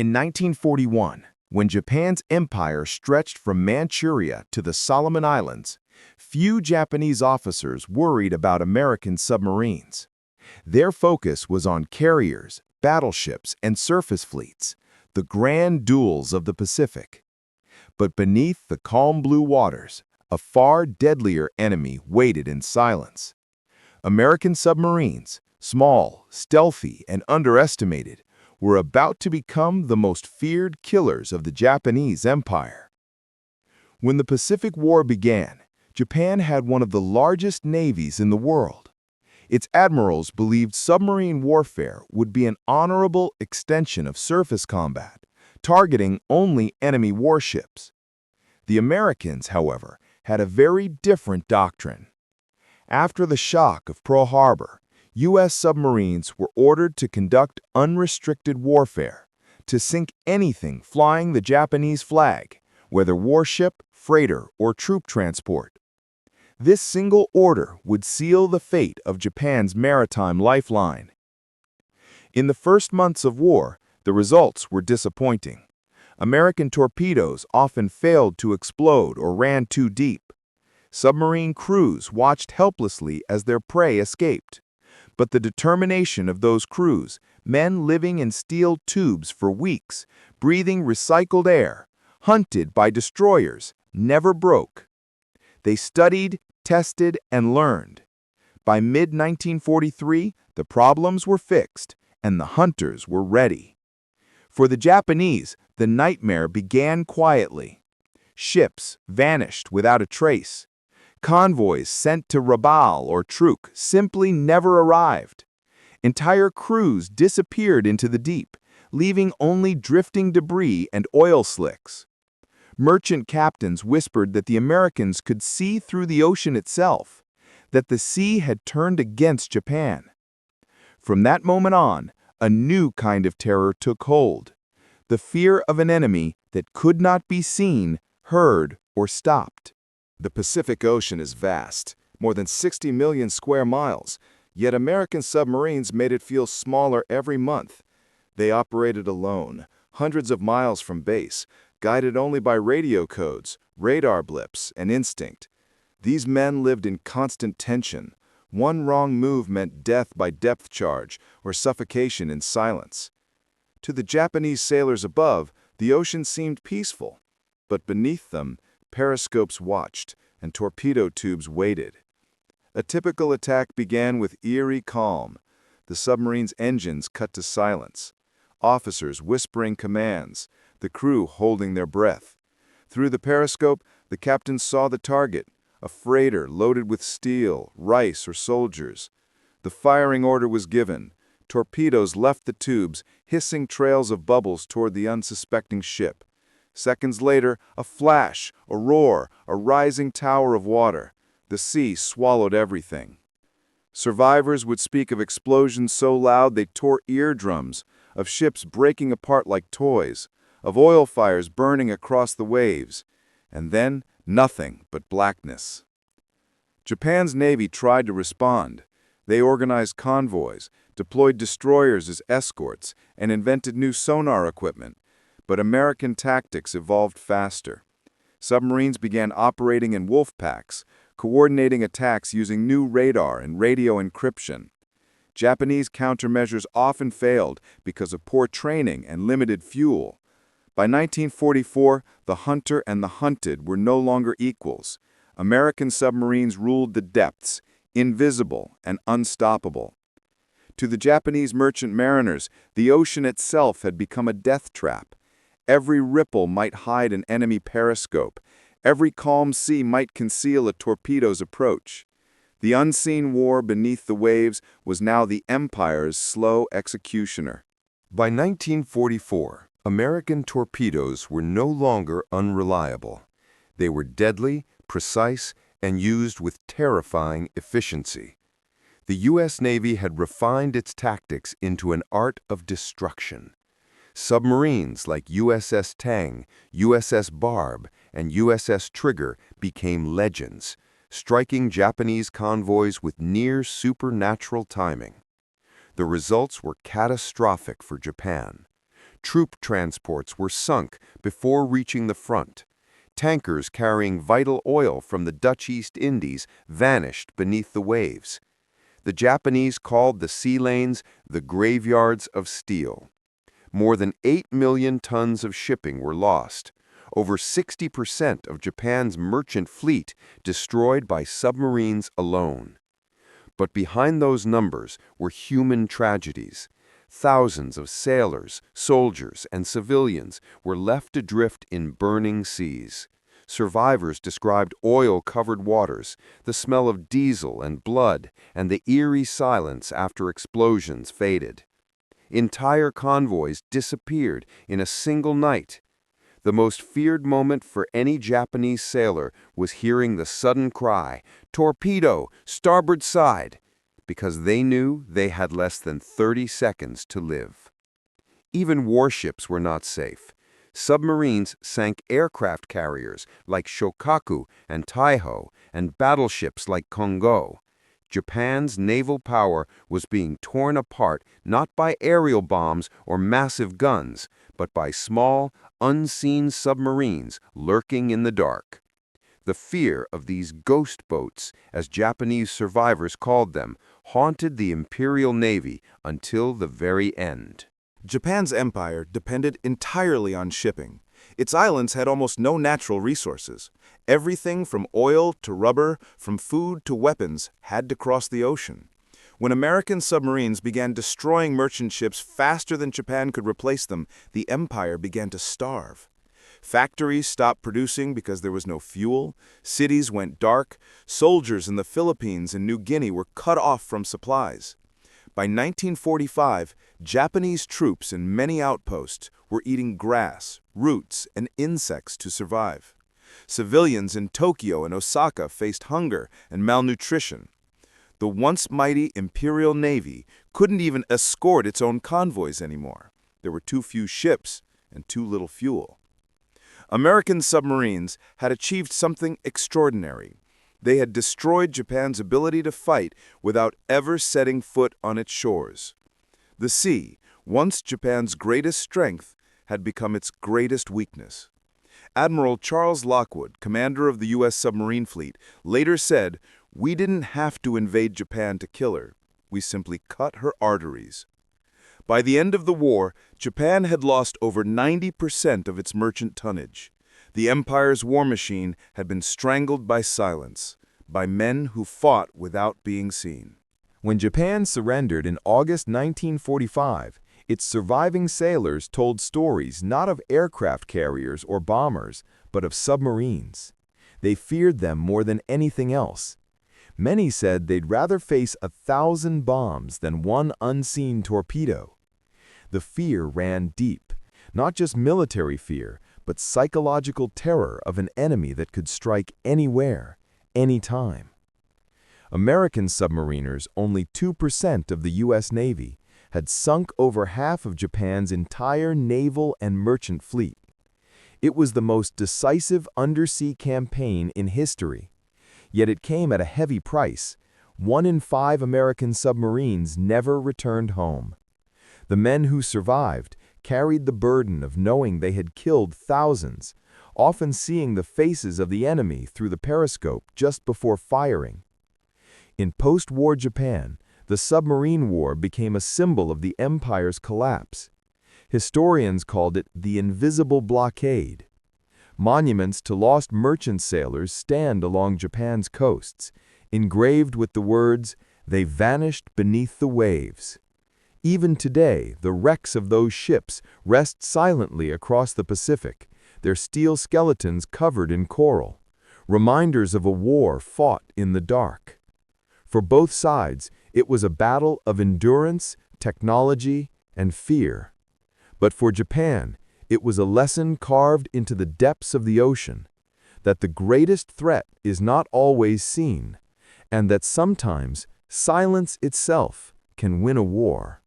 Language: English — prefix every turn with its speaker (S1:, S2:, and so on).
S1: In 1941, when Japan's empire stretched from Manchuria to the Solomon Islands, few Japanese officers worried about American submarines. Their focus was on carriers, battleships, and surface fleets, the grand duels of the Pacific. But beneath the calm blue waters, a far deadlier enemy waited in silence. American submarines, small, stealthy, and underestimated, were about to become the most feared killers of the Japanese Empire. When the Pacific War began, Japan had one of the largest navies in the world. Its admirals believed submarine warfare would be an honorable extension of surface combat, targeting only enemy warships. The Americans, however, had a very different doctrine. After the shock of Pearl Harbor, U.S. submarines were ordered to conduct unrestricted warfare, to sink anything flying the Japanese flag, whether warship, freighter, or troop transport. This single order would seal the fate of Japan's maritime lifeline. In the first months of war, the results were disappointing. American torpedoes often failed to explode or ran too deep. Submarine crews watched helplessly as their prey escaped. But the determination of those crews, men living in steel tubes for weeks, breathing recycled air, hunted by destroyers, never broke. They studied, tested, and learned. By mid-1943, the problems were fixed, and the hunters were ready. For the Japanese, the nightmare began quietly. Ships vanished without a trace. Convoys sent to Rabaul or Truk simply never arrived. Entire crews disappeared into the deep, leaving only drifting debris and oil slicks. Merchant captains whispered that the Americans could see through the ocean itself, that the sea had turned against Japan. From that moment on, a new kind of terror took hold, the fear of an enemy that could not be seen, heard, or stopped.
S2: The Pacific Ocean is vast, more than 60 million square miles, yet American submarines made it feel smaller every month. They operated alone, hundreds of miles from base, guided only by radio codes, radar blips, and instinct. These men lived in constant tension. One wrong move meant death by depth charge or suffocation in silence. To the Japanese sailors above, the ocean seemed peaceful, but beneath them, periscopes watched, and torpedo tubes waited. A typical attack began with eerie calm, the submarine's engines cut to silence, officers whispering commands, the crew holding their breath. Through the periscope, the captain saw the target, a freighter loaded with steel, rice, or soldiers. The firing order was given. Torpedoes left the tubes, hissing trails of bubbles toward the unsuspecting ship. Seconds later, a flash, a roar, a rising tower of water. The sea swallowed everything. Survivors would speak of explosions so loud they tore eardrums, of ships breaking apart like toys, of oil fires burning across the waves, and then nothing but blackness. Japan's Navy tried to respond. They organized convoys, deployed destroyers as escorts, and invented new sonar equipment. But American tactics evolved faster. Submarines began operating in wolf packs, coordinating attacks using new radar and radio encryption. Japanese countermeasures often failed because of poor training and limited fuel. By 1944, the hunter and the hunted were no longer equals. American submarines ruled the depths, invisible and unstoppable. To the Japanese merchant mariners, the ocean itself had become a death trap. Every ripple might hide an enemy periscope. Every calm sea might conceal a torpedo's approach. The unseen war beneath the waves was now the empire's slow executioner.
S3: By 1944, American torpedoes were no longer unreliable. They were deadly, precise, and used with terrifying efficiency. The U.S. Navy had refined its tactics into an art of destruction. Submarines like USS Tang, USS Barb, and USS Trigger became legends, striking Japanese convoys with near supernatural timing. The results were catastrophic for Japan. Troop transports were sunk before reaching the front. Tankers carrying vital oil from the Dutch East Indies vanished beneath the waves. The Japanese called the sea lanes the graveyards of steel. More than 8 million tons of shipping were lost. Over 60% of Japan's merchant fleet destroyed by submarines alone. But behind those numbers were human tragedies. Thousands of sailors, soldiers, and civilians were left adrift in burning seas. Survivors described oil-covered waters, the smell of diesel and blood, and the eerie silence after explosions faded. Entire convoys disappeared in a single night. The most feared moment for any Japanese sailor was hearing the sudden cry, "Torpedo, starboard side!" because they knew they had less than 30 seconds to live. Even warships were not safe. Submarines sank aircraft carriers like Shokaku and Taiho and battleships like Kongo. Japan's naval power was being torn apart not by aerial bombs or massive guns, but by small, unseen submarines lurking in the dark. The fear of these ghost boats, as Japanese survivors called them, haunted the Imperial Navy until the very end.
S2: Japan's empire depended entirely on shipping. Its islands had almost no natural resources. Everything from oil to rubber, from food to weapons, had to cross the ocean. When American submarines began destroying merchant ships faster than Japan could replace them, the empire began to starve. Factories stopped producing because there was no fuel, cities went dark, soldiers in the Philippines and New Guinea were cut off from supplies. By 1945, Japanese troops in many outposts were eating grass, roots, and insects to survive. Civilians in Tokyo and Osaka faced hunger and malnutrition. The once mighty Imperial Navy couldn't even escort its own convoys anymore. There were too few ships and too little fuel. American submarines had achieved something extraordinary. They had destroyed Japan's ability to fight without ever setting foot on its shores. The sea, once Japan's greatest strength, had become its greatest weakness. Admiral Charles Lockwood, commander of the U.S. submarine fleet, later said, "We didn't have to invade Japan to kill her. We simply cut her arteries." By the end of the war, Japan had lost over 90% of its merchant tonnage. The empire's war machine had been strangled by silence, by men who fought without being seen.
S1: When Japan surrendered in August 1945, its surviving sailors told stories not of aircraft carriers or bombers, but of submarines. They feared them more than anything else. Many said they'd rather face 1,000 bombs than one unseen torpedo. The fear ran deep, not just military fear, but psychological terror of an enemy that could strike anywhere, anytime. American submariners, only 2% of the U.S. Navy, had sunk over half of Japan's entire naval and merchant fleet. It was the most decisive undersea campaign in history. Yet it came at a heavy price. 1 in 5 American submarines never returned home. The men who survived carried the burden of knowing they had killed thousands, often seeing the faces of the enemy through the periscope just before firing. In post-war Japan, the submarine war became a symbol of the empire's collapse. Historians called it the invisible blockade. Monuments to lost merchant sailors stand along Japan's coasts, engraved with the words, "They vanished beneath the waves." Even today, the wrecks of those ships rest silently across the Pacific, their steel skeletons covered in coral, reminders of a war fought in the dark. For both sides, it was a battle of endurance, technology, and fear. But for Japan, it was a lesson carved into the depths of the ocean, that the greatest threat is not always seen, and that sometimes silence itself can win a war.